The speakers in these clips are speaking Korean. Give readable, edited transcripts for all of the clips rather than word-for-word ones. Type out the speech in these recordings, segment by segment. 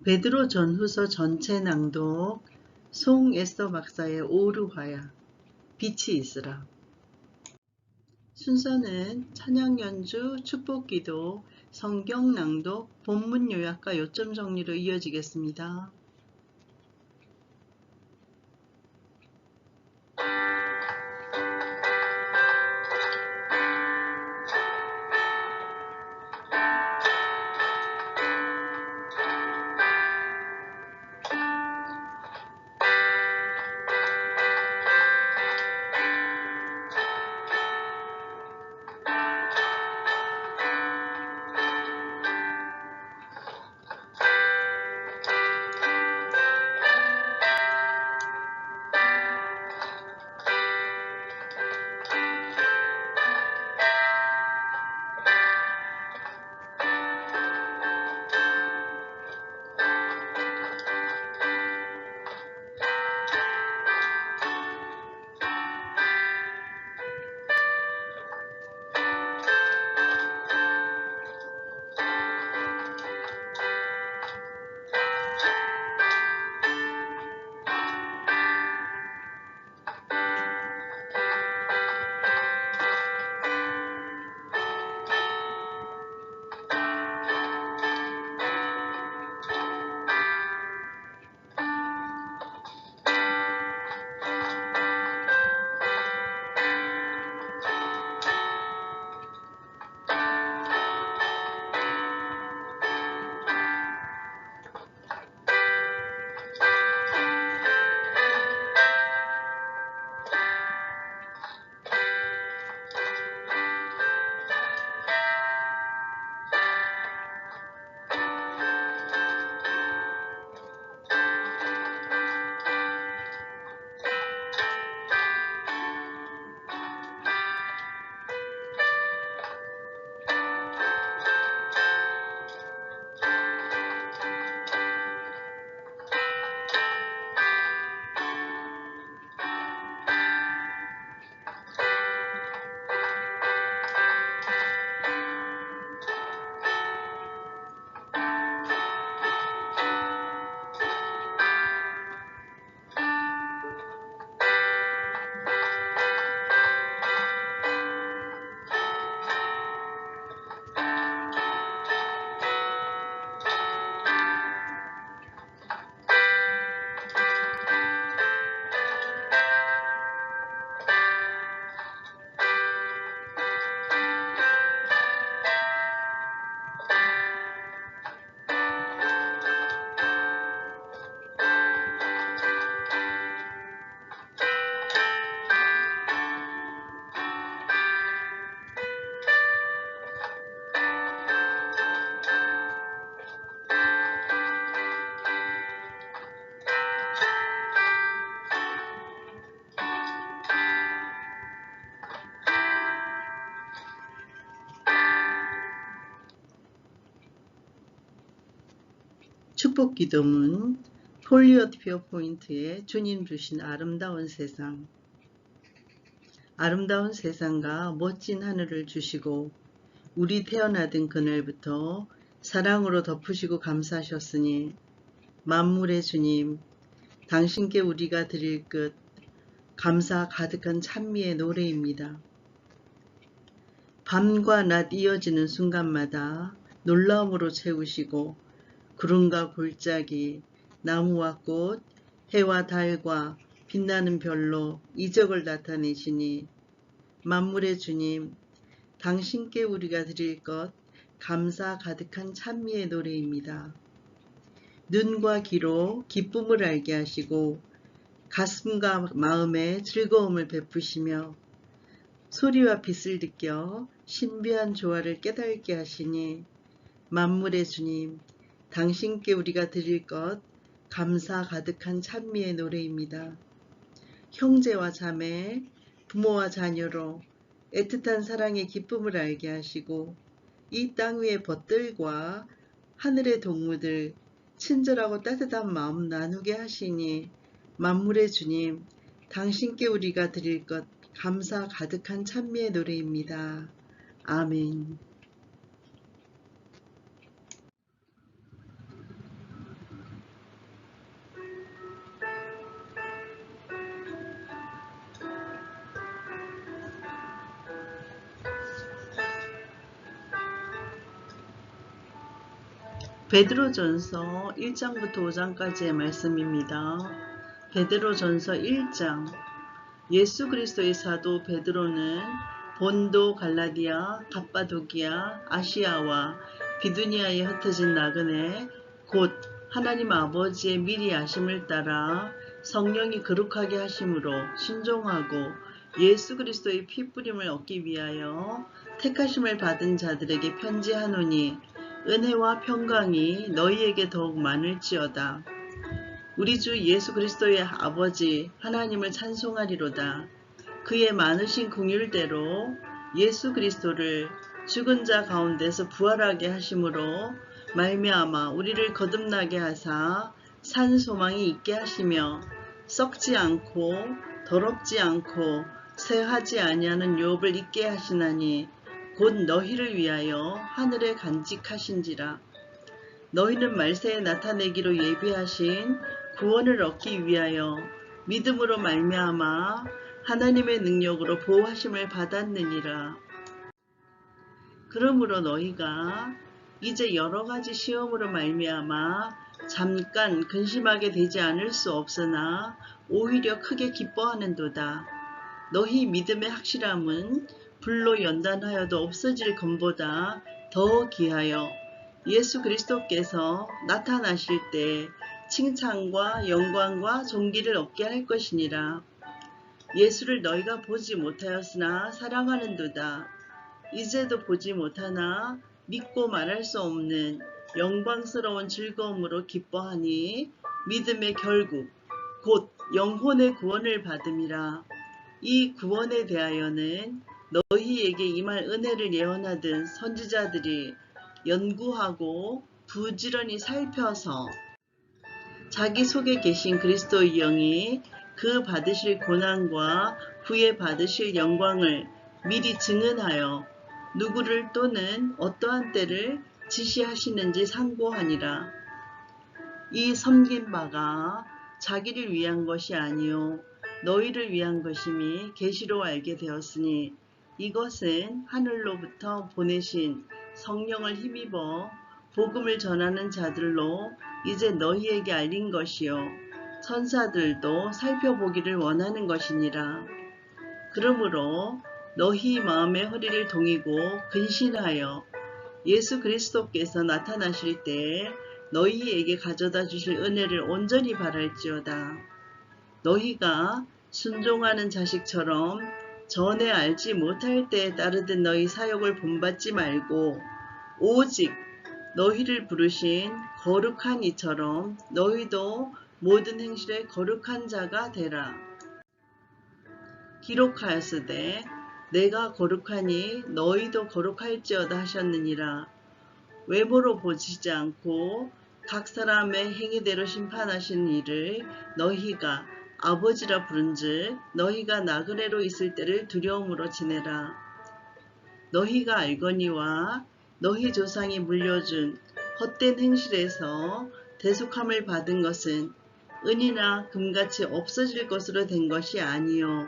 베드로 전후서 전체 낭독 송에스더 박사의 오르화야 빛이 있으라. 순서는 찬양 연주, 축복기도, 성경 낭독, 본문 요약과 요점 정리로 이어지겠습니다. 축복 기도문 폴리오피어 포인트에 주님 주신 아름다운 세상. 아름다운 세상과 멋진 하늘을 주시고 우리 태어나던 그날부터 사랑으로 덮으시고 감싸셨으니 만물의 주님, 당신께 우리가 드릴 것 감사 가득한 찬미의 노래입니다. 밤과 낮 이어지는 순간마다 놀라움으로 채우시고 구름과 골짜기, 나무와 꽃, 해와 달과 빛나는 별로 이적을 나타내시니 만물의 주님, 당신께 우리가 드릴 것 감사 가득한 찬미의 노래입니다. 눈과 귀로 기쁨을 알게 하시고 가슴과 마음에 즐거움을 베푸시며 소리와 빛을 느껴 신비한 조화를 깨닫게 하시니 만물의 주님, 당신께 우리가 드릴 것 감사 가득한 찬미의 노래입니다. 형제와 자매, 부모와 자녀로 애틋한 사랑의 기쁨을 알게 하시고 이 땅 위의 벗들과 하늘의 동무들 친절하고 따뜻한 마음 나누게 하시니 만물의 주님, 당신께 우리가 드릴 것 감사 가득한 찬미의 노래입니다. 아멘. 베드로전서 1장부터 5장까지의 말씀입니다. 베드로전서 1장. 예수 그리스도의 사도 베드로는 본도, 갈라디아, 갑바도기아, 아시아와 비두니아에 흩어진 나그네 곧 하나님 아버지의 미리 아심을 따라 성령이 거룩하게 하심으로 순종하고 예수 그리스도의 피뿌림을 얻기 위하여 택하심을 받은 자들에게 편지하노니 은혜와 평강이 너희에게 더욱 많을지어다. 우리 주 예수 그리스도의 아버지 하나님을 찬송하리로다. 그의 많으신 긍휼대로 예수 그리스도를 죽은 자 가운데서 부활하게 하심으로 말미암아 우리를 거듭나게 하사 산 소망이 있게 하시며 썩지 않고 더럽지 않고 쇠하지 아니하는 유업을 있게 하시나니 곧 너희를 위하여 하늘에 간직하신지라. 너희는 말세에 나타내기로 예비하신 구원을 얻기 위하여 믿음으로 말미암아 하나님의 능력으로 보호하심을 받았느니라. 그러므로 너희가 이제 여러가지 시험으로 말미암아 잠깐 근심하게 되지 않을 수 없으나 오히려 크게 기뻐하는도다. 너희 믿음의 확실함은 불로 연단하여도 없어질 것보다 더 귀하여 예수 그리스도께서 나타나실 때 칭찬과 영광과 존귀를 얻게 할 것이니라. 예수를 너희가 보지 못하였으나 사랑하는도다. 이제도 보지 못하나 믿고 말할 수 없는 영광스러운 즐거움으로 기뻐하니 믿음의 결국 곧 영혼의 구원을 받음이라. 이 구원에 대하여는 너희에게 임할 은혜를 예언하던 선지자들이 연구하고 부지런히 살펴서 자기 속에 계신 그리스도의 영이 그 받으실 고난과 후에 받으실 영광을 미리 증언하여 누구를 또는 어떠한 때를 지시하시는지 상고하니라. 이 섬긴 바가 자기를 위한 것이 아니요 너희를 위한 것임이 계시로 알게 되었으니 이것은 하늘로부터 보내신 성령을 힘입어 복음을 전하는 자들로 이제 너희에게 알린 것이요 천사들도 살펴보기를 원하는 것이니라. 그러므로 너희 마음의 허리를 동이고 근신하여 예수 그리스도께서 나타나실 때 너희에게 가져다 주실 은혜를 온전히 바랄지어다. 너희가 순종하는 자식처럼 전에 알지 못할 때에 따르던 너희 사역을 본받지 말고 오직 너희를 부르신 거룩한 이처럼 너희도 모든 행실에 거룩한 자가 되라. 기록하였으되 내가 거룩하니 너희도 거룩할지어다 하셨느니라. 외모로 보시지 않고 각 사람의 행위대로 심판하신 이를 너희가 아버지라 부른즉 너희가 나그네로 있을 때를 두려움으로 지내라. 너희가 알거니와 너희 조상이 물려준 헛된 행실에서 대속함을 받은 것은 은이나 금같이 없어질 것으로 된 것이 아니요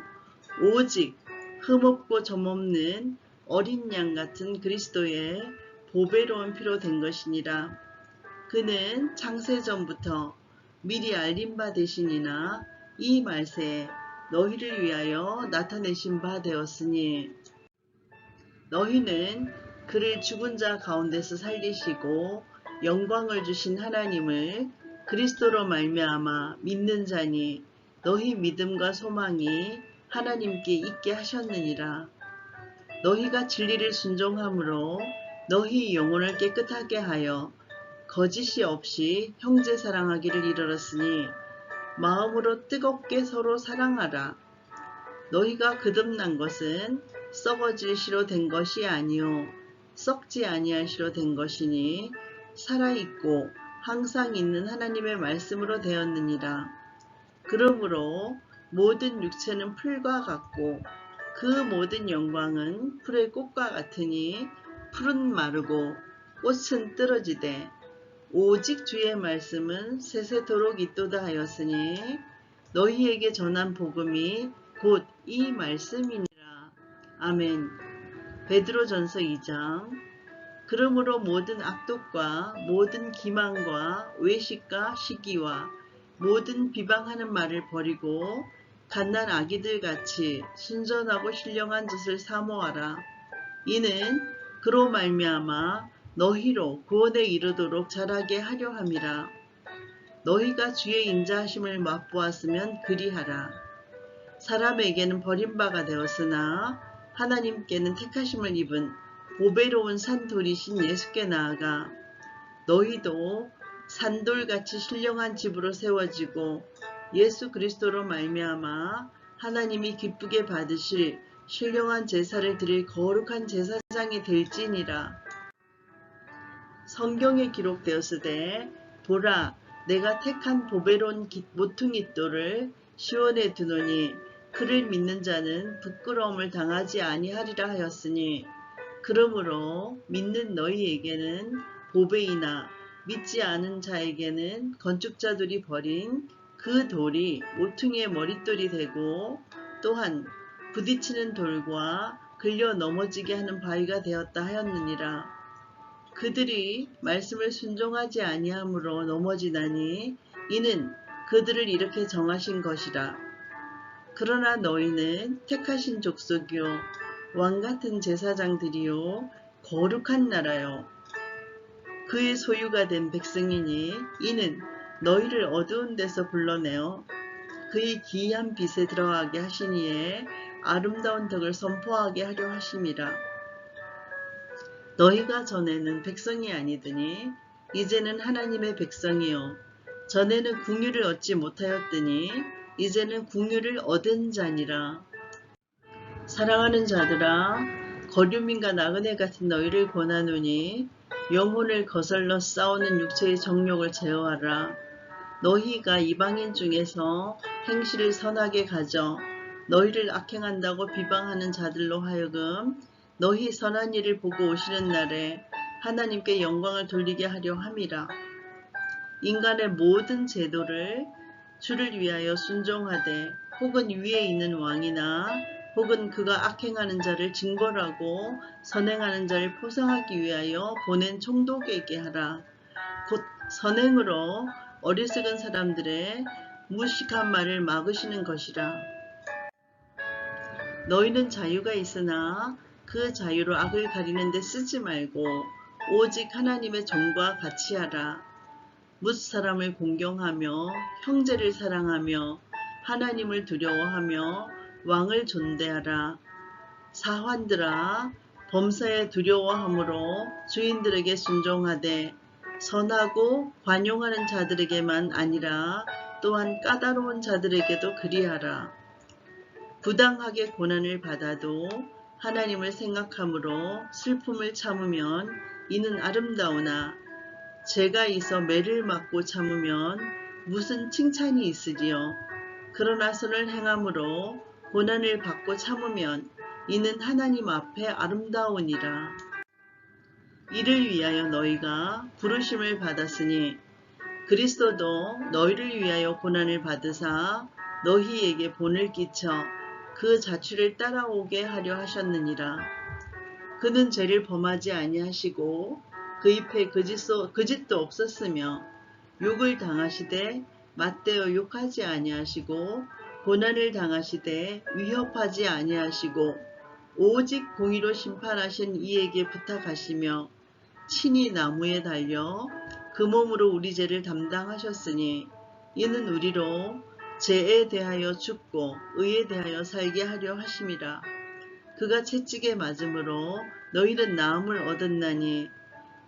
오직 흠없고 점없는 어린 양 같은 그리스도의 보배로운 피로 된 것이니라. 그는 창세전부터 미리 알린 바 되시니나 이 말세에 너희를 위하여 나타내신 바 되었으니 너희는 그를 죽은 자 가운데서 살리시고 영광을 주신 하나님을 그리스도로 말미암아 믿는 자니 너희 믿음과 소망이 하나님께 있게 하셨느니라. 너희가 진리를 순종함으로 너희 영혼을 깨끗하게 하여 거짓이 없이 형제 사랑하기를 이르렀으니 마음으로 뜨겁게 서로 사랑하라. 너희가 거듭난 것은 썩어질 시로 된 것이 아니요 썩지 아니할 시로 된 것이니 살아있고 항상 있는 하나님의 말씀으로 되었느니라. 그러므로 모든 육체는 풀과 같고 그 모든 영광은 풀의 꽃과 같으니 풀은 마르고 꽃은 떨어지되 오직 주의 말씀은 세세토록 있도다 하였으니 너희에게 전한 복음이 곧 이 말씀이니라. 아멘. 베드로전서 2장. 그러므로 모든 악독과 모든 기망과 외식과 시기와 모든 비방하는 말을 버리고 갓난 아기들같이 순전하고 신령한 짓을 사모하라. 이는 그로 말미암아 너희로 구원에 이르도록 자라게 하려 함이라. 너희가 주의 인자하심을 맛보았으면 그리하라. 사람에게는 버림바가 되었으나 하나님께는 택하심을 입은 보배로운 산돌이신 예수께 나아가 너희도 산돌같이 신령한 집으로 세워지고 예수 그리스도로 말미암아 하나님이 기쁘게 받으실 신령한 제사를 드릴 거룩한 제사장이 될지니라. 성경에 기록되었으되 보라 내가 택한 보배로운 모퉁이돌을 시온에 두노니 그를 믿는 자는 부끄러움을 당하지 아니하리라 하였으니 그러므로 믿는 너희에게는 보배이나 믿지 않은 자에게는 건축자들이 버린 그 돌이 모퉁이의 머릿돌이 되고 또한 부딪히는 돌과 걸려 넘어지게 하는 바위가 되었다 하였느니라. 그들이 말씀을 순종하지 아니함으로 넘어지나니 이는 그들을 이렇게 정하신 것이라. 그러나 너희는 택하신 족속이요 왕같은 제사장들이요 거룩한 나라요 그의 소유가 된 백성이니 이는 너희를 어두운 데서 불러내어 그의 기이한 빛에 들어가게 하시니에 아름다운 덕을 선포하게 하려 하심이라. 너희가 전에는 백성이 아니더니 이제는 하나님의 백성이요 전에는 궁유를 얻지 못하였더니 이제는 궁유를 얻은 자니라. 사랑하는 자들아 거류민과 나그네 같은 너희를 권하노니 영혼을 거슬러 싸우는 육체의 정욕을 제어하라. 너희가 이방인 중에서 행실을 선하게 가져 너희를 악행한다고 비방하는 자들로 하여금 너희 선한 일을 보고 오시는 날에 하나님께 영광을 돌리게 하려 함이라. 인간의 모든 제도를 주를 위하여 순종하되 혹은 위에 있는 왕이나 혹은 그가 악행하는 자를 징벌하고 선행하는 자를 포상하기 위하여 보낸 총독에게 하라. 곧 선행으로 어리석은 사람들의 무식한 말을 막으시는 것이라. 너희는 자유가 있으나 그 자유로 악을 가리는 데 쓰지 말고 오직 하나님의 종과 같이 하라. 뭇 사람을 공경하며 형제를 사랑하며 하나님을 두려워하며 왕을 존대하라. 사환들아 범사에 두려워함으로 주인들에게 순종하되 선하고 관용하는 자들에게만 아니라 또한 까다로운 자들에게도 그리하라. 부당하게 고난을 받아도 하나님을 생각함으로 슬픔을 참으면 이는 아름다우나 죄가 있어 매를 맞고 참으면 무슨 칭찬이 있으리요. 그러나 선을 행함으로 고난을 받고 참으면 이는 하나님 앞에 아름다우니라. 이를 위하여 너희가 부르심을 받았으니 그리스도도 너희를 위하여 고난을 받으사 너희에게 본을 끼쳐 그 자취를 따라오게 하려 하셨느니라. 그는 죄를 범하지 아니하시고 그 입에 거짓도 없었으며 욕을 당하시되 맞대어 욕하지 아니하시고 고난을 당하시되 위협하지 아니하시고 오직 공의로 심판하신 이에게 부탁하시며 친히 나무에 달려 그 몸으로 우리 죄를 담당하셨으니 이는 우리로 죄에 대하여 죽고 의에 대하여 살게 하려 하심이라. 그가 채찍에 맞음으로 너희는 나음을 얻었나니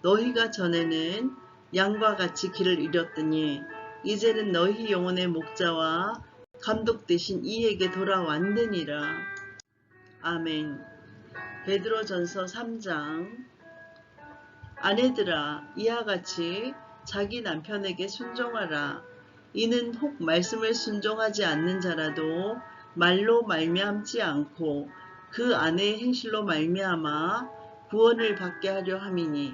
너희가 전에는 양과 같이 길을 잃었더니 이제는 너희 영혼의 목자와 감독 되신 이에게 돌아왔느니라. 아멘. 베드로전서 3장. 아내들아 이와 같이 자기 남편에게 순종하라. 이는 혹 말씀을 순종하지 않는 자라도 말로 말미암지 않고 그 아내의 행실로 말미암아 구원을 받게 하려 함이니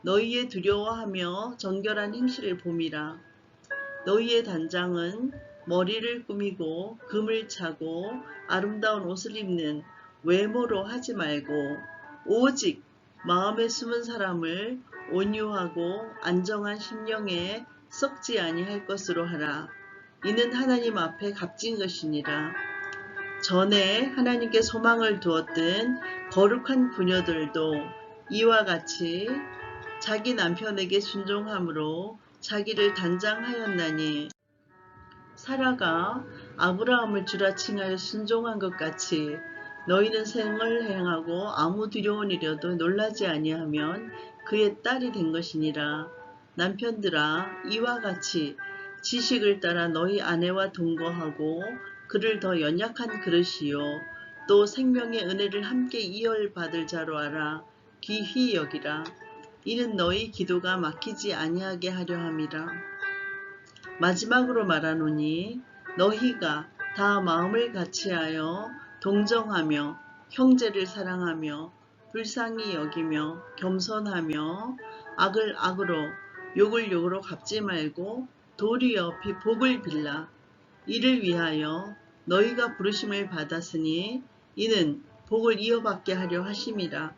너희의 두려워하며 정결한 행실을 봄이라. 너희의 단장은 머리를 꾸미고 금을 차고 아름다운 옷을 입는 외모로 하지 말고 오직 마음에 숨은 사람을 온유하고 안정한 심령에 썩지 아니할 것으로 하라. 이는 하나님 앞에 값진 것이니라. 전에 하나님께 소망을 두었던 거룩한 부녀들도 이와 같이 자기 남편에게 순종함으로 자기를 단장하였나니 사라가 아브라함을 주라 칭하여 순종한 것 같이 너희는 생을 행하고 아무 두려운 일이어도 놀라지 아니하면 그의 딸이 된 것이니라. 남편들아, 이와 같이 지식을 따라 너희 아내와 동거하고 그를 더 연약한 그릇이요 또 생명의 은혜를 함께 이어받을 자로 알아 귀히 여기라. 이는 너희 기도가 막히지 아니하게 하려 함이라. 마지막으로 말하노니 너희가 다 마음을 같이하여 동정하며 형제를 사랑하며 불쌍히 여기며 겸손하며 악을 악으로 욕을 욕으로 갚지 말고 도리어 복을 빌라. 이를 위하여 너희가 부르심을 받았으니 이는 복을 이어받게 하려 하심이라.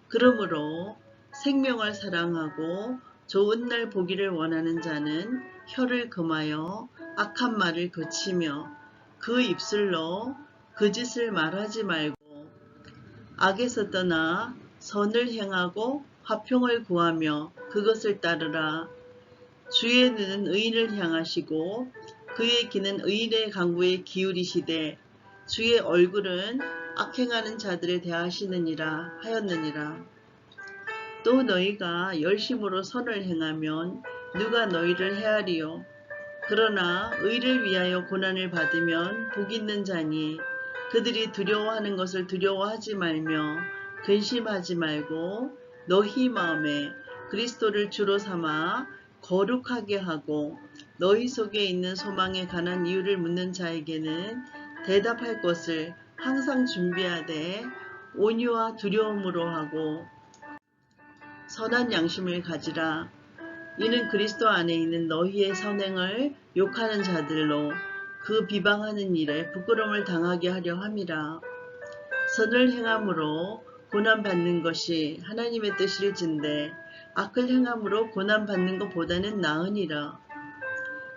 그러므로 생명을 사랑하고 좋은 날 보기를 원하는 자는 혀를 금하여 악한 말을 그치며 그 입술로 거짓을 말하지 말고 악에서 떠나 선을 행하고 화평을 구하며 그것을 따르라. 주의 눈은 의인을 향하시고 그의 귀는 의인의 강구에 기울이시되 주의 얼굴은 악행하는 자들을 대하시느니라 하였느니라. 또 너희가 열심으로 선을 행하면 누가 너희를 헤아리요. 그러나 의를 위하여 고난을 받으면 복 있는 자니 그들이 두려워하는 것을 두려워하지 말며 근심하지 말고 너희 마음에 그리스도를 주로 삼아 거룩하게 하고 너희 속에 있는 소망에 관한 이유를 묻는 자에게는 대답할 것을 항상 준비하되 온유와 두려움으로 하고 선한 양심을 가지라. 이는 그리스도 안에 있는 너희의 선행을 욕하는 자들로 그 비방하는 일에 부끄러움을 당하게 하려 함이라. 선을 행함으로 고난받는 것이 하나님의 뜻일진데 악을 행함으로 고난받는 것보다는 나으니라.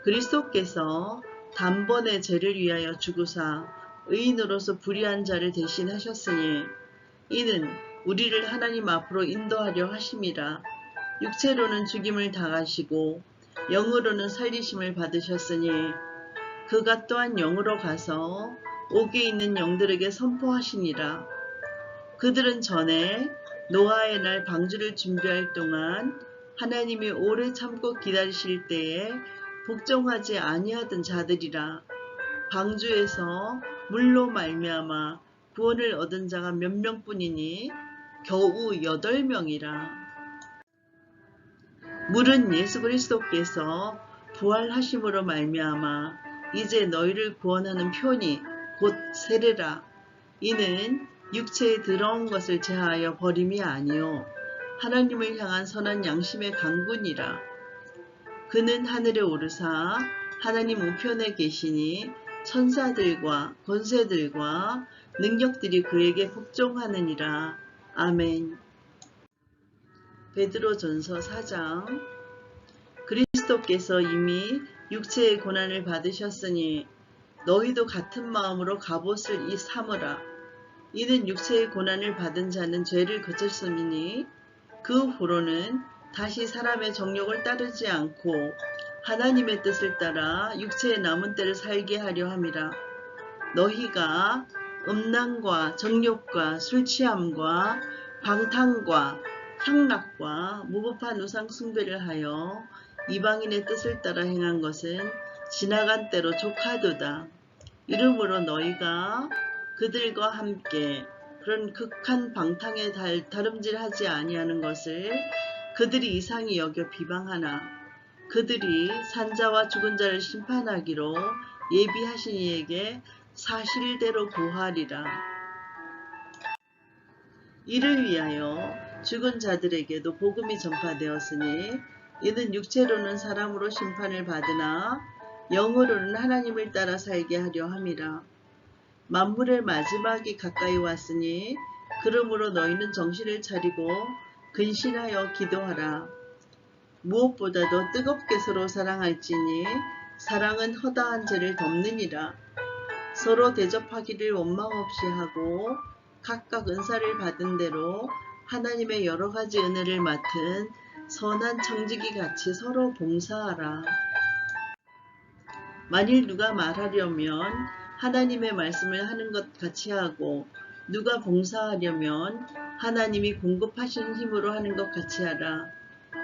그리스도께서 단번에 죄를 위하여 죽으사 의인으로서 불의한 자를 대신하셨으니 이는 우리를 하나님 앞으로 인도하려 하심이라. 육체로는 죽임을 당하시고 영으로는 살리심을 받으셨으니 그가 또한 영으로 가서 옥에 있는 영들에게 선포하시니라. 그들은 전에 노아의 날 방주를 준비할 동안 하나님이 오래 참고 기다리실 때에 복종하지 아니하던 자들이라. 방주에서 물로 말미암아 구원을 얻은 자가 몇 명뿐이니 겨우 8명이라. 물은 예수 그리스도께서 부활하심으로 말미암아 이제 너희를 구원하는 표니 곧 세례라. 이는 육체에 더러운 것을 제하여 버림이 아니요 하나님을 향한 선한 양심의 강군이라. 그는 하늘에 오르사 하나님 우편에 계시니 천사들과 권세들과 능력들이 그에게 복종하느니라. 아멘. 베드로전서 4장. 그리스도께서 이미 육체의 고난을 받으셨으니 너희도 같은 마음으로 갑옷을 삼으라. 이는 육체의 고난을 받은 자는 죄를 그쳤음이니 그 후로는 다시 사람의 정욕을 따르지 않고 하나님의 뜻을 따라 육체의 남은 때를 살게 하려 함이라. 너희가 음란과 정욕과 술취함과 방탕과 향락과 무법한 우상 숭배를 하여 이방인의 뜻을 따라 행한 것은 지나간 때로 족하도다. 이러므로 너희가 그들과 함께 그런 극한 방탕에 다름질하지 아니하는 것을 그들이 이상히 여겨 비방하나 그들이 산자와 죽은 자를 심판하기로 예비하신 이에게 사실대로 고하리라. 이를 위하여 죽은 자들에게도 복음이 전파되었으니 이는 육체로는 사람으로 심판을 받으나 영으로는 하나님을 따라 살게 하려 함이라. 만물의 마지막이 가까이 왔으니 그러므로 너희는 정신을 차리고 근신하여 기도하라. 무엇보다도 뜨겁게 서로 사랑할지니 사랑은 허다한 죄를 덮느니라. 서로 대접하기를 원망 없이 하고 각각 은사를 받은 대로 하나님의 여러 가지 은혜를 맡은 선한 청지기 같이 서로 봉사하라. 만일 누가 말하려면 하나님의 말씀을 하는 것 같이 하고 누가 봉사하려면 하나님이 공급하신 힘으로 하는 것 같이 하라.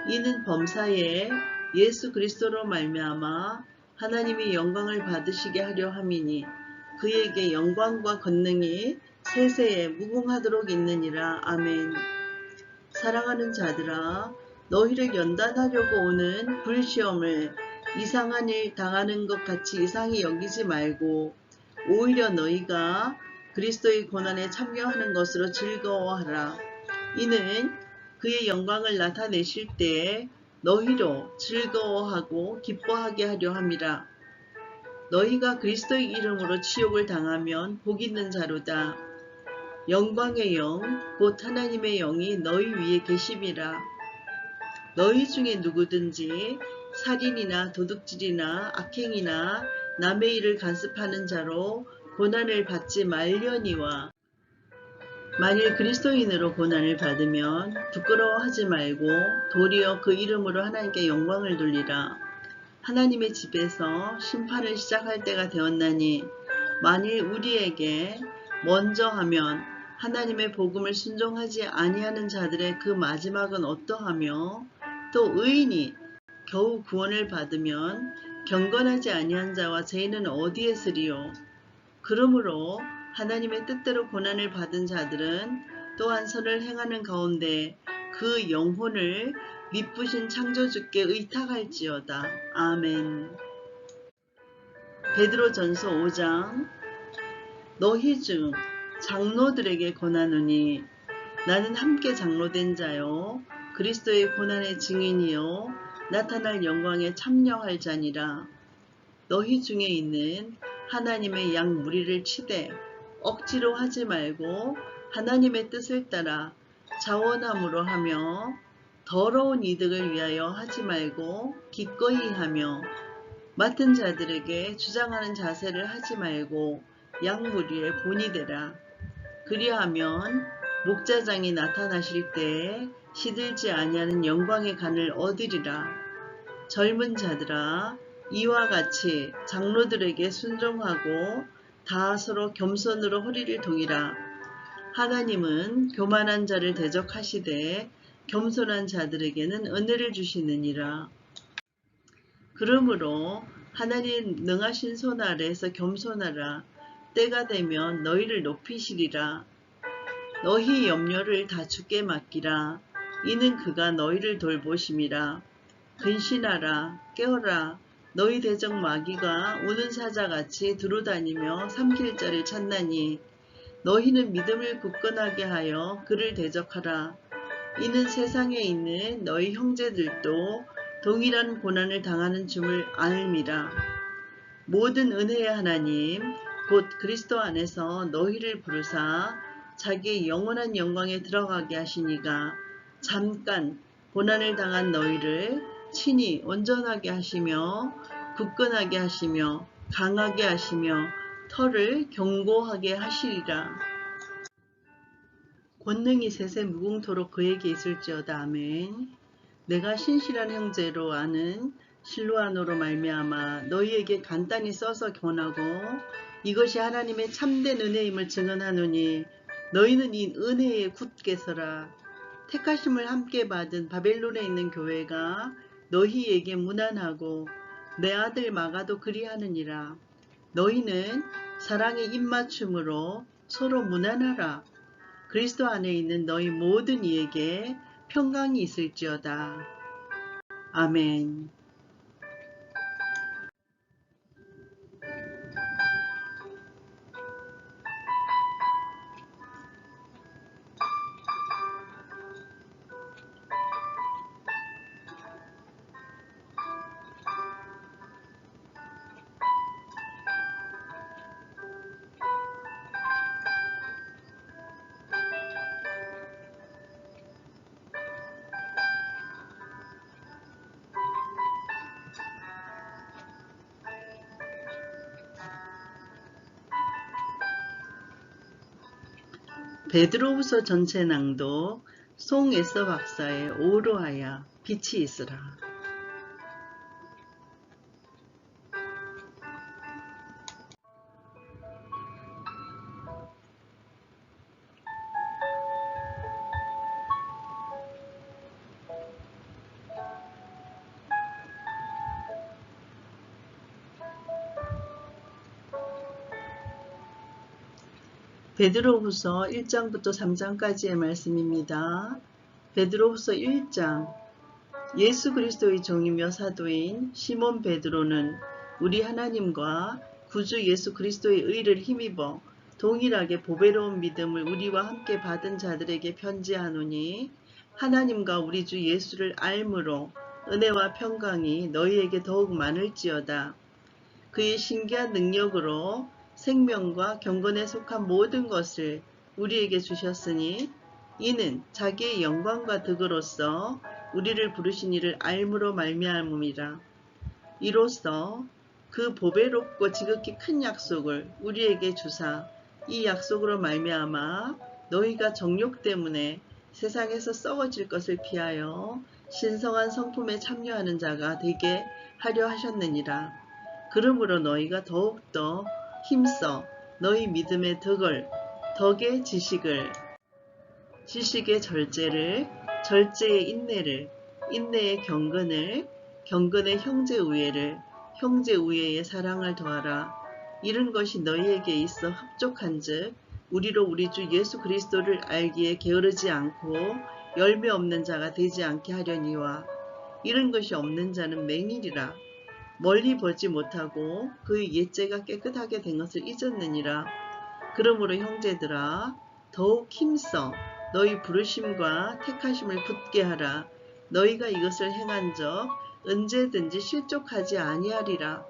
이는 범사에 예수 그리스도로 말미암아 하나님이 영광을 받으시게 하려 함이니 그에게 영광과 권능이 세세에 무궁하도록 있느니라. 아멘. 사랑하는 자들아, 너희를 연단하려고 오는 불시험을 이상한 일 당하는 것 같이 이상히 여기지 말고 오히려 너희가 그리스도의 고난에 참여하는 것으로 즐거워하라. 이는 그의 영광을 나타내실 때에 너희로 즐거워하고 기뻐하게 하려 함이라. 너희가 그리스도의 이름으로 치욕을 당하면 복 있는 자로다. 영광의 영, 곧 하나님의 영이 너희 위에 계심이라. 너희 중에 누구든지 살인이나 도둑질이나 악행이나 남의 일을 간습하는 자로 고난을 받지 말려니와 만일 그리스도인으로 고난을 받으면 부끄러워하지 말고 도리어 그 이름으로 하나님께 영광을 돌리라. 하나님의 집에서 심판을 시작할 때가 되었나니 만일 우리에게 먼저 하면 하나님의 복음을 순종하지 아니하는 자들의 그 마지막은 어떠하며 또 의인이 겨우 구원을 받으면 경건하지 아니한 자와 죄인은 어디에 있으리요. 그러므로 하나님의 뜻대로 고난을 받은 자들은 또한 선을 행하는 가운데 그 영혼을 미쁘신 창조주께 의탁할지어다. 아멘. 베드로전서 5장. 너희 중 장로들에게 권하노니 나는 함께 장로된 자요 그리스도의 고난의 증인이요 나타날 영광에 참여할 자니라. 너희 중에 있는 하나님의 양 무리를 치되 억지로 하지 말고 하나님의 뜻을 따라 자원함으로 하며 더러운 이득을 위하여 하지 말고 기꺼이 하며 맡은 자들에게 주장하는 자세를 하지 말고 양 무리의 본이 되라. 그리하면 목자장이 나타나실 때에 시들지 아니하는 영광의 간을 얻으리라. 젊은 자들아, 이와 같이 장로들에게 순종하고 다 서로 겸손으로 허리를 동이라. 하나님은 교만한 자를 대적하시되 겸손한 자들에게는 은혜를 주시느니라. 그러므로 하나님 능하신 손 아래에서 겸손하라. 때가 되면 너희를 높이시리라. 너희 염려를 다 주께 맡기라. 이는 그가 너희를 돌보심이라. 근신하라. 깨어라. 너희 대적 마귀가 우는 사자같이 두루다니며 삼킬 자를 찾나니 너희는 믿음을 굳건하게 하여 그를 대적하라. 이는 세상에 있는 너희 형제들도 동일한 고난을 당하는 줌을 알미라. 모든 은혜의 하나님 곧 그리스도 안에서 너희를 부르사 자기의 영원한 영광에 들어가게 하시니가 잠깐 고난을 당한 너희를 친히 온전하게 하시며 굳건하게 하시며 강하게 하시며 터를 견고하게 하시리라. 권능이 세세 무궁토록 그에게 있을지어다. 아멘. 내가 신실한 형제로 아는 실로아노로 말미암아 너희에게 간단히 써서 권하고 이것이 하나님의 참된 은혜임을 증언하노니 너희는 이 은혜에 굳게 서라. 택하심을 함께 받은 바벨론에 있는 교회가 너희에게 문안하고 내 아들 마가도 그리하느니라. 너희는 사랑의 입맞춤으로 서로 문안하라. 그리스도 안에 있는 너희 모든 이에게 평강이 있을지어다. 아멘. 베드로후서 전체 낭독 송에서 박사의 오로하야 빛이 있으라. 베드로후서 1장부터 3장까지의 말씀입니다. 베드로후서 1장. 예수 그리스도의 종이며 사도인 시몬 베드로는 우리 하나님과 구주 예수 그리스도의 의를 힘입어 동일하게 보배로운 믿음을 우리와 함께 받은 자들에게 편지하노니, 하나님과 우리 주 예수를 알므로 은혜와 평강이 너희에게 더욱 많을지어다. 그의 신기한 능력으로 생명과 경건에 속한 모든 것을 우리에게 주셨으니, 이는 자기의 영광과 덕으로서 우리를 부르신 이를 알므로 말미암음이라. 이로써 그 보배롭고 지극히 큰 약속을 우리에게 주사, 이 약속으로 말미암아 너희가 정욕 때문에 세상에서 썩어질 것을 피하여 신성한 성품에 참여하는 자가 되게 하려 하셨느니라. 그러므로 너희가 더욱더 힘써 너희 믿음의 덕을, 덕의 지식을, 지식의 절제를, 절제의 인내를, 인내의 경건을, 경건의 형제 우애를, 형제 우애의 사랑을 더하라. 이런 것이 너희에게 있어 흡족한즉 우리로 우리 주 예수 그리스도를 알기에 게으르지 않고 열매 없는 자가 되지 않게 하려니와, 이런 것이 없는 자는 맹인이라. 멀리 보지 못하고 그의 옛죄가 깨끗하게 된 것을 잊었느니라. 그러므로 형제들아, 더욱 힘써 너희 부르심과 택하심을 굳게 하라. 너희가 이것을 행한 적 언제든지 실족하지 아니하리라.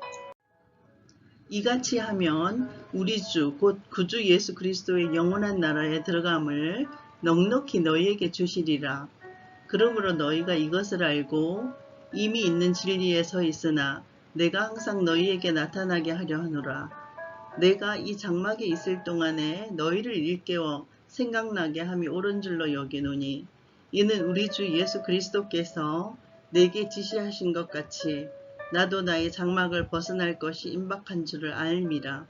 이같이 하면 우리 주 곧 구주 예수 그리스도의 영원한 나라에 들어감을 넉넉히 너희에게 주시리라. 그러므로 너희가 이것을 알고 이미 있는 진리에 서 있으나 내가 항상 너희에게 나타나게 하려 하노라. 내가 이 장막에 있을 동안에 너희를 일깨워 생각나게 함이 옳은 줄로 여기노니, 이는 우리 주 예수 그리스도께서 내게 지시하신 것 같이 나도 나의 장막을 벗어날 것이 임박한 줄을 알미라.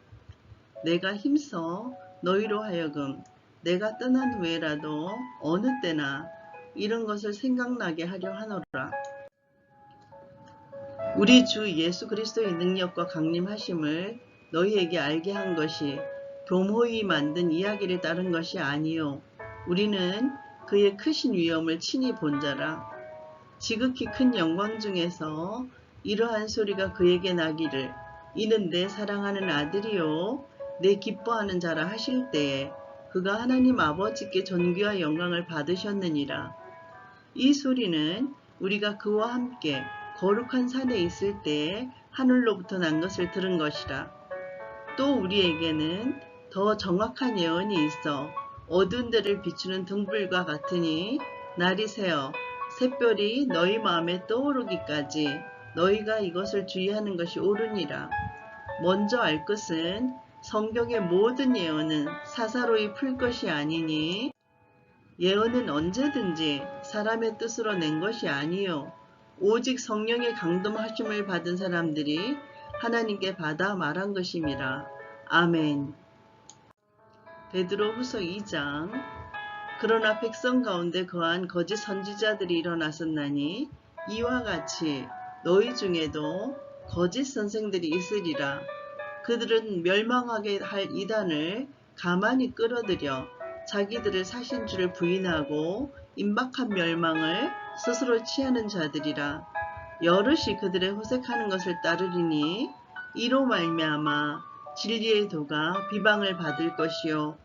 내가 힘써 너희로 하여금 내가 떠난 후에라도 어느 때나 이런 것을 생각나게 하려 하노라. 우리 주 예수 그리스도의 능력과 강림하심을 너희에게 알게 한 것이 교모히 만든 이야기를 따른 것이 아니요, 우리는 그의 크신 위엄을 친히 본 자라. 지극히 큰 영광 중에서 이러한 소리가 그에게 나기를, 이는 내 사랑하는 아들이요 내 기뻐하는 자라 하실 때에 그가 하나님 아버지께 존귀와 영광을 받으셨느니라. 이 소리는 우리가 그와 함께 거룩한 산에 있을 때에 하늘로부터 난 것을 들은 것이라. 또 우리에게는 더 정확한 예언이 있어 어두운 데를 비추는 등불과 같으니, 날이 새어 샛별이 너희 마음에 떠오르기까지 너희가 이것을 주의하는 것이 옳으니라. 먼저 알 것은 성경의 모든 예언은 사사로이 풀 것이 아니니, 예언은 언제든지 사람의 뜻으로 낸 것이 아니요 오직 성령의 강림하심을 받은 사람들이 하나님께 받아 말한 것임이라. 아멘. 베드로후서 2장. 그러나 백성 가운데 거한 거짓 선지자들이 일어났었나니 이와 같이 너희 중에도 거짓 선생들이 있으리라. 그들은 멸망하게 할 이단을 가만히 끌어들여 자기들을 사신 줄을 부인하고 임박한 멸망을 스스로 취하는 자들이라. 여럿이 그들의 호색하는 것을 따르리니 이로 말미암아 진리의 도가 비방을 받을 것이요,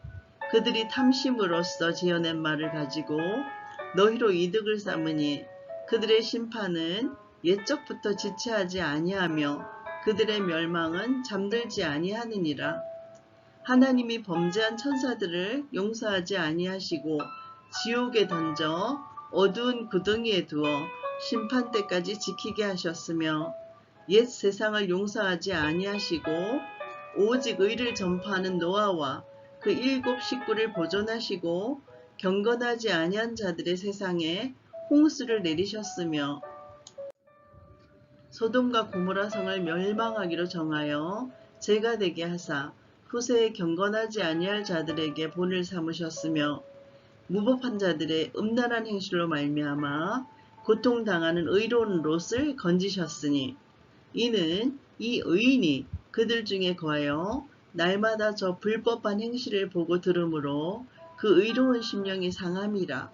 그들이 탐심으로써 지어낸 말을 가지고 너희로 이득을 삼으니 그들의 심판은 옛적부터 지체하지 아니하며 그들의 멸망은 잠들지 아니하느니라. 하나님이 범죄한 천사들을 용서하지 아니하시고 지옥에 던져 어두운 구덩이에 두어 심판 때까지 지키게 하셨으며, 옛 세상을 용서하지 아니하시고 오직 의를 전파하는 노아와 그 일곱 식구를 보존하시고 경건하지 아니한 자들의 세상에 홍수를 내리셨으며 소돔과 고모라 성을 멸망하기로 정하여 죄가 되게 하사 후세에 경건하지 아니할 자들에게 본을 삼으셨으며 무법한 자들의 음란한 행실로 말미암아 고통당하는 의로운 롯을 건지셨으니 이는 이 의인이 그들 중에 거하여 날마다 저 불법한 행실을 보고 들으므로 그 의로운 심령이 상함이라.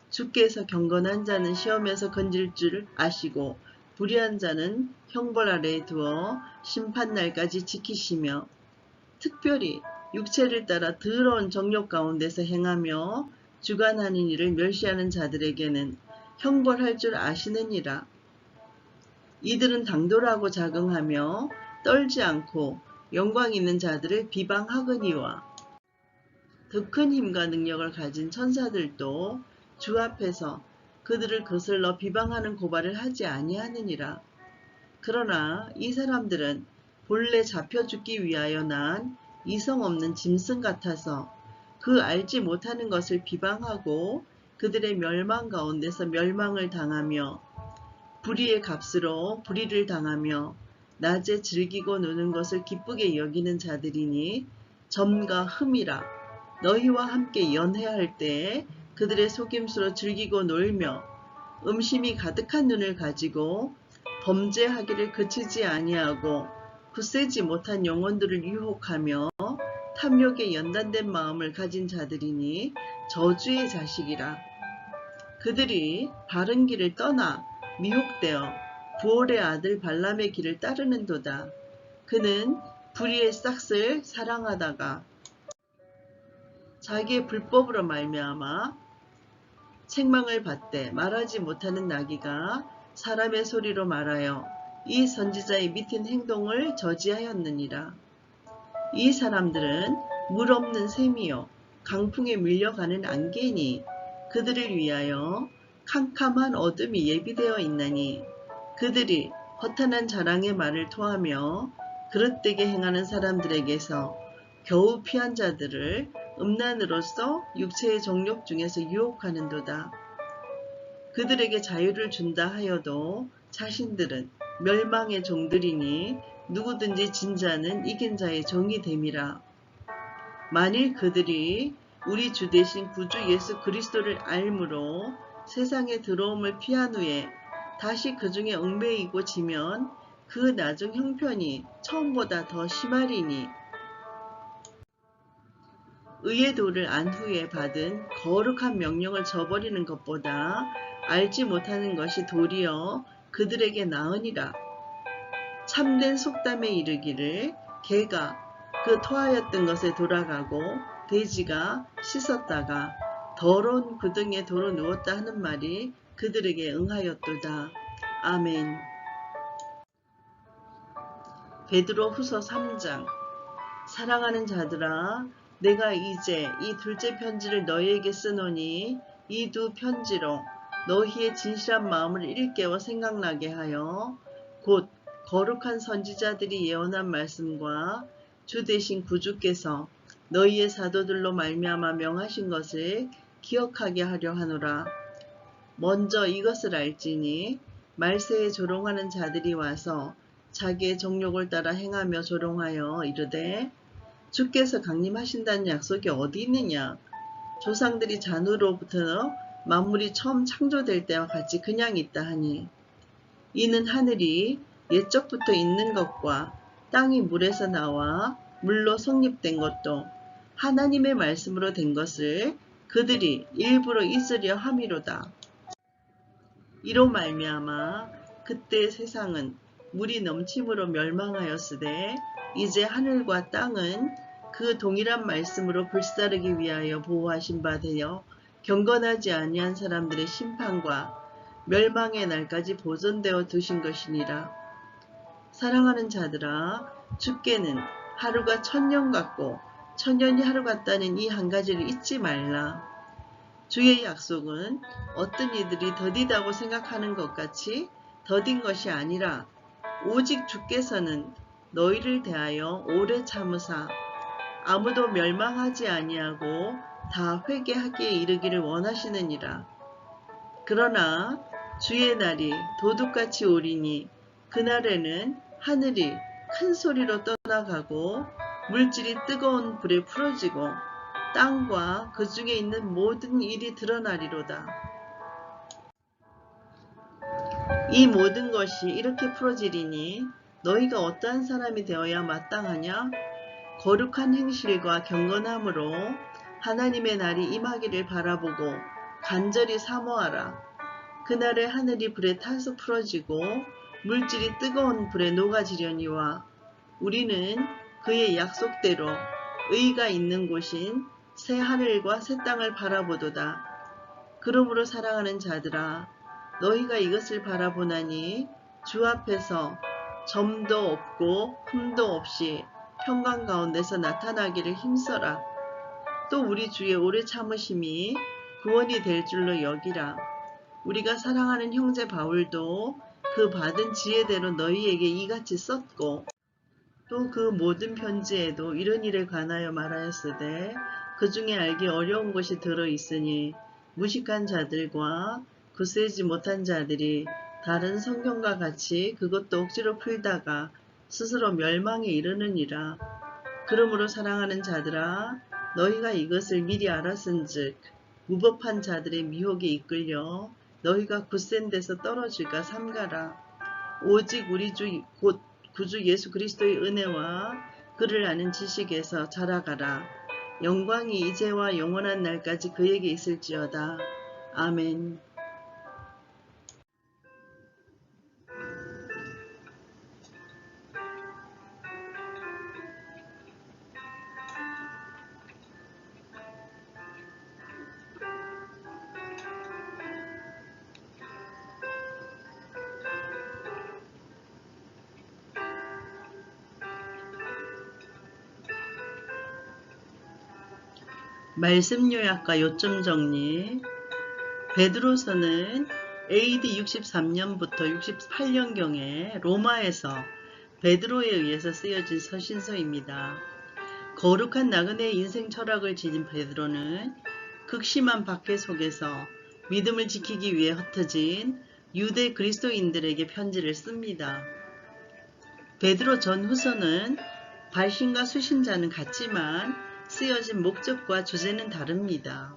주께서 경건한 자는 시험에서 건질 줄 아시고 불의한 자는 형벌 아래에 두어 심판날까지 지키시며 특별히 육체를 따라 더러운 정욕 가운데서 행하며 주관하는 일을 멸시하는 자들에게는 형벌할 줄 아시느니라. 이들은 당돌하고 자긍하며 떨지 않고 영광 있는 자들을 비방하거니와 더 큰 힘과 능력을 가진 천사들도 주 앞에서 그들을 거슬러 비방하는 고발을 하지 아니하느니라. 그러나 이 사람들은 본래 잡혀 죽기 위하여 난 이성 없는 짐승 같아서 그 알지 못하는 것을 비방하고 그들의 멸망 가운데서 멸망을 당하며 불의의 값으로 불의를 당하며 낮에 즐기고 노는 것을 기쁘게 여기는 자들이니 점과 흠이라. 너희와 함께 연회할 때에 그들의 속임수로 즐기고 놀며 음심이 가득한 눈을 가지고 범죄하기를 그치지 아니하고 굳세지 못한 영혼들을 유혹하며 탐욕에 연단된 마음을 가진 자들이니 저주의 자식이라. 그들이 바른 길을 떠나 미혹되어 부올의 아들 발람의 길을 따르는도다. 그는 불의의 싹을 사랑하다가 자기의 불법으로 말미암아 책망을 받되 말하지 못하는 나귀가 사람의 소리로 말하여 이 선지자의 밑은 행동을 저지하였느니라. 이 사람들은 물 없는 샘이요 강풍에 밀려가는 안개니 그들을 위하여 캄캄한 어둠이 예비되어 있나니 그들이 허탄한 자랑의 말을 토하며 그릇되게 행하는 사람들에게서 겨우 피한 자들을 음란으로서 육체의 정욕 중에서 유혹하는도다. 그들에게 자유를 준다 하여도 자신들은 멸망의 종들이니 누구든지 진 자는 이긴 자의 종이 됨이라. 만일 그들이 우리 주 대신 구주 예수 그리스도를 알므로 세상에 들어옴을 피한 후에 다시 그 중에 얽매이고 지면 그 나중 형편이 처음보다 더 심하리니 의의 도를 안 후에 받은 거룩한 명령을 저버리는 것보다 알지 못하는 것이 도리어 그들에게 나으니라. 참된 속담에 이르기를 개가 그 토하였던 것에 돌아가고 돼지가 씻었다가 더러운 구덩이에 도로 누웠다 하는 말이 그들에게 응하였도다. 아멘. 베드로 후서 3장. 사랑하는 자들아, 내가 이제 이 둘째 편지를 너희에게 쓰노니 이 두 편지로 너희의 진실한 마음을 일깨워 생각나게 하여 곧 거룩한 선지자들이 예언한 말씀과 주 대신 구주께서 너희의 사도들로 말미암아 명하신 것을 기억하게 하려 하노라. 먼저 이것을 알지니 말세에 조롱하는 자들이 와서 자기의 정욕을 따라 행하며 조롱하여 이르되 주께서 강림하신다는 약속이 어디 있느냐. 조상들이 잔으로부터 만물이 처음 창조될 때와 같이 그냥 있다 하니 이는 하늘이 옛적부터 있는 것과 땅이 물에서 나와 물로 성립된 것도 하나님의 말씀으로 된 것을 그들이 일부러 잊으려 함이로다. 이로 말미암아 그때 세상은 물이 넘침으로 멸망하였으되 이제 하늘과 땅은 그 동일한 말씀으로 불사르기 위하여 보호하신 바 되어 경건하지 아니한 사람들의 심판과 멸망의 날까지 보존되어 두신 것이니라. 사랑하는 자들아, 주께는 하루가 1000년 같고 1000년이 하루 같다는 이 한 가지를 잊지 말라. 주의 약속은 어떤 이들이 더디다고 생각하는 것 같이 더딘 것이 아니라 오직 주께서는 너희를 대하여 오래 참으사 아무도 멸망하지 아니하고 다 회개하기에 이르기를 원하시느니라. 그러나 주의 날이 도둑같이 오리니 그날에는 하늘이 큰 소리로 떠나가고 물질이 뜨거운 불에 풀어지고 땅과 그 중에 있는 모든 일이 드러나리로다. 이 모든 것이 이렇게 풀어지리니 너희가 어떠한 사람이 되어야 마땅하냐? 거룩한 행실과 경건함으로 하나님의 날이 임하기를 바라보고 간절히 사모하라. 그날에 하늘이 불에 타서 풀어지고 물질이 뜨거운 불에 녹아지려니와 우리는 그의 약속대로 의가 있는 곳인 새 하늘과 새 땅을 바라보도다. 그러므로 사랑하는 자들아, 너희가 이것을 바라보나니 주 앞에서 점도 없고 흠도 없이 평강 가운데서 나타나기를 힘써라. 또 우리 주의 오래 참으심이 구원이 될 줄로 여기라. 우리가 사랑하는 형제 바울도 그 받은 지혜대로 너희에게 이같이 썼고 또 그 모든 편지에도 이런 일에 관하여 말하였으되 그 중에 알기 어려운 것이 들어있으니 무식한 자들과 굳세지 못한 자들이 다른 성경과 같이 그것도 억지로 풀다가 스스로 멸망에 이르느니라. 그러므로 사랑하는 자들아, 너희가 이것을 미리 알았은즉 무법한 자들의 미혹에 이끌려 너희가 굳센 데서 떨어질까 삼가라. 오직 우리 주 곧 구주 예수 그리스도의 은혜와 그를 아는 지식에서 자라가라. 영광이 이제와 영원한 날까지 그에게 있을지어다. 아멘. 말씀 요약과 요점 정리. 베드로서는 AD 63년부터 68년경에 로마에서 베드로에 의해서 쓰여진 서신서입니다. 거룩한 나그네의 인생 철학을 지닌 베드로는 극심한 박해 속에서 믿음을 지키기 위해 흩어진 유대 그리스도인들에게 편지를 씁니다. 베드로 전후서는 발신과 수신자는 같지만 쓰여진 목적과 주제는 다릅니다.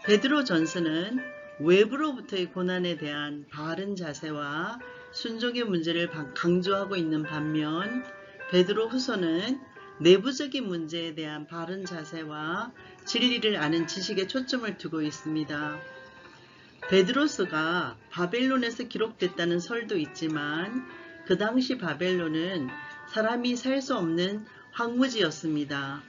베드로 전서는 외부로부터의 고난에 대한 바른 자세와 순종의 문제를 강조하고 있는 반면 베드로 후서는 내부적인 문제에 대한 바른 자세와 진리를 아는 지식에 초점을 두고 있습니다. 베드로서가 바벨론에서 기록됐다는 설도 있지만 그 당시 바벨론은 사람이 살 수 없는 황무지였습니다.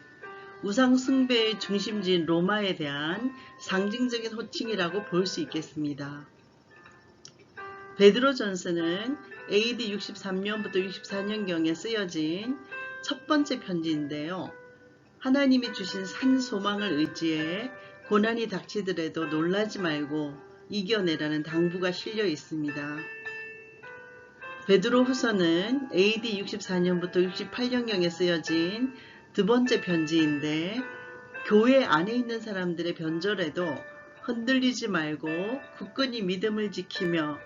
우상 숭배의 중심지인 로마에 대한 상징적인 호칭이라고 볼 수 있겠습니다. 베드로 전서는 AD 63년부터 64년경에 쓰여진 첫 번째 편지인데요. 하나님이 주신 산 소망을 의지해 고난이 닥치더라도 놀라지 말고 이겨내라는 당부가 실려 있습니다. 베드로 후서는 AD 64년부터 68년경에 쓰여진 두 번째 편지인데 교회 안에 있는 사람들의 변절에도 흔들리지 말고 굳건히 믿음을 지키며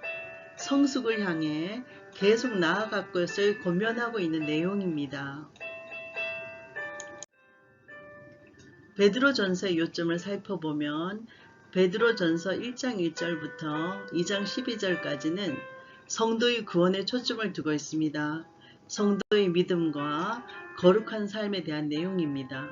성숙을 향해 계속 나아갈 것을 권면하고 있는 내용입니다. 베드로전서의 요점을 살펴보면 베드로전서 1장 1절부터 2장 12절까지는 성도의 구원에 초점을 두고 있습니다. 성도의 믿음과 거룩한 삶에 대한 내용입니다.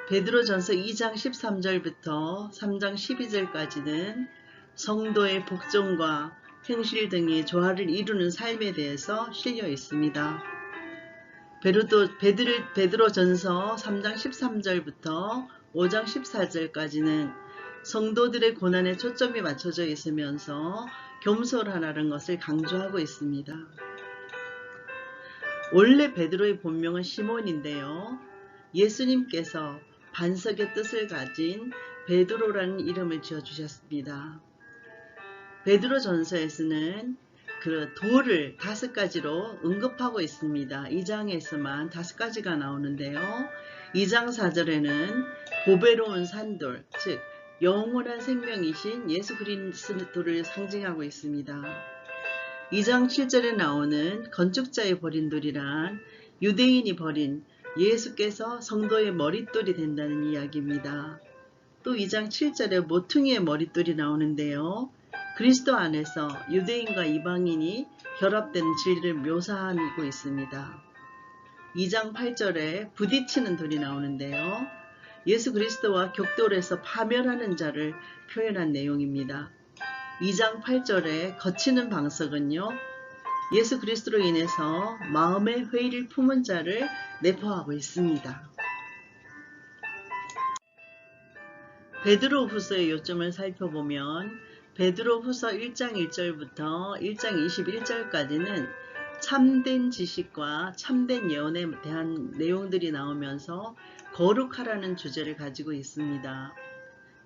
베드로전서 2장 13절부터 3장 12절까지는 성도의 복종과 행실 등이 조화를 이루는 삶에 대해서 실려 있습니다. 베드로전서 3장 13절부터 5장 14절까지는 성도들의 고난에 초점이 맞춰져 있으면서 겸손하라는 것을 강조하고 있습니다. 원래 베드로의 본명은 시몬인데요. 예수님께서 반석의 뜻을 가진 베드로라는 이름을 지어주셨습니다. 베드로 전서에서는 그 도를 5가지로 언급하고 있습니다. 2장에서만 5가지가 나오는데요. 2장 4절에는 보배로운 산돌, 즉 영원한 생명이신 예수 그리스도를 상징하고 있습니다. 2장 7절에 나오는 건축자의 버린 돌이란 유대인이 버린 예수께서 성도의 머릿돌이 된다는 이야기입니다. 또 2장 7절에 모퉁이의 머릿돌이 나오는데요. 그리스도 안에서 유대인과 이방인이 결합되는 진리를 묘사하고 있습니다. 2장 8절에 부딪히는 돌이 나오는데요. 예수 그리스도와 격돌해서 파멸하는 자를 표현한 내용입니다. 2장 8절에 거치는 방석은요. 예수 그리스도로 인해서 마음의 회의를 품은 자를 내포하고 있습니다. 베드로 후서의 요점을 살펴보면 베드로 후서 1장 1절부터 1장 21절까지는 참된 지식과 참된 예언에 대한 내용들이 나오면서 거룩하라는 주제를 가지고 있습니다.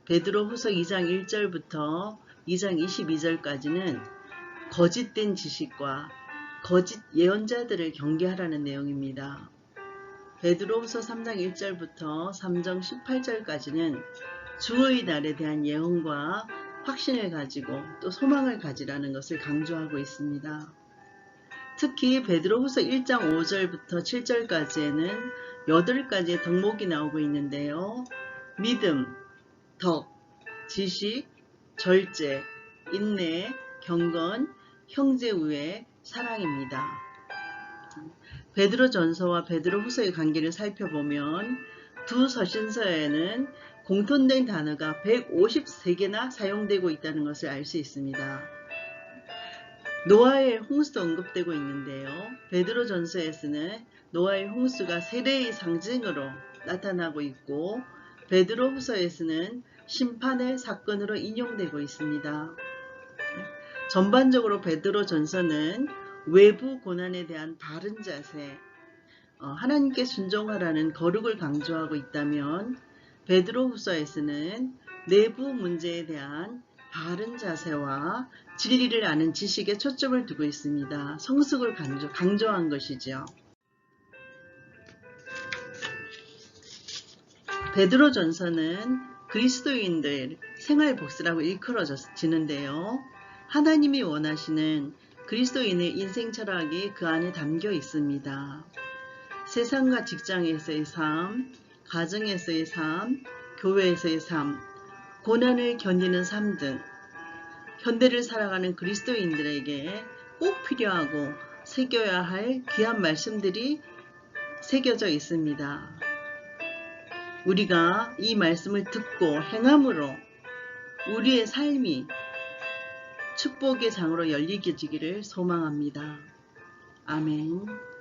베드로 후서 2장 1절부터 2장 22절까지는 거짓된 지식과 거짓 예언자들을 경계하라는 내용입니다. 베드로 후서 3장 1절부터 3장 18절까지는 주의 날에 대한 예언과 확신을 가지고 또 소망을 가지라는 것을 강조하고 있습니다. 특히 베드로후서 1장 5절부터 7절까지에는 8가지의 덕목이 나오고 있는데요. 믿음, 덕, 지식, 절제, 인내, 경건, 형제우애, 사랑입니다. 베드로전서와 베드로후서의 관계를 살펴보면 두 서신서에는 공통된 단어가 153개나 사용되고 있다는 것을 알 수 있습니다. 노아의 홍수도 언급되고 있는데요. 베드로전서에서는 노아의 홍수가 세례의 상징으로 나타나고 있고 베드로후서에서는 심판의 사건으로 인용되고 있습니다. 전반적으로 베드로전서는 외부 고난에 대한 바른 자세, 하나님께 순종하라는 거룩을 강조하고 있다면 베드로후서에서는 내부 문제에 대한 바른 자세와 진리를 아는 지식에 초점을 두고 있습니다. 성숙을 강조한 것이죠. 베드로전서는 그리스도인들 생활 복수라고 일컬어지는데요. 하나님이 원하시는 그리스도인의 인생 철학이 그 안에 담겨 있습니다. 세상과 직장에서의 삶, 가정에서의 삶, 교회에서의 삶, 고난을 견디는 삶 등 현대를 살아가는 그리스도인들에게 꼭 필요하고 새겨야 할 귀한 말씀들이 새겨져 있습니다. 우리가 이 말씀을 듣고 행함으로 우리의 삶이 축복의 장으로 열리게 되기를 소망합니다. 아멘.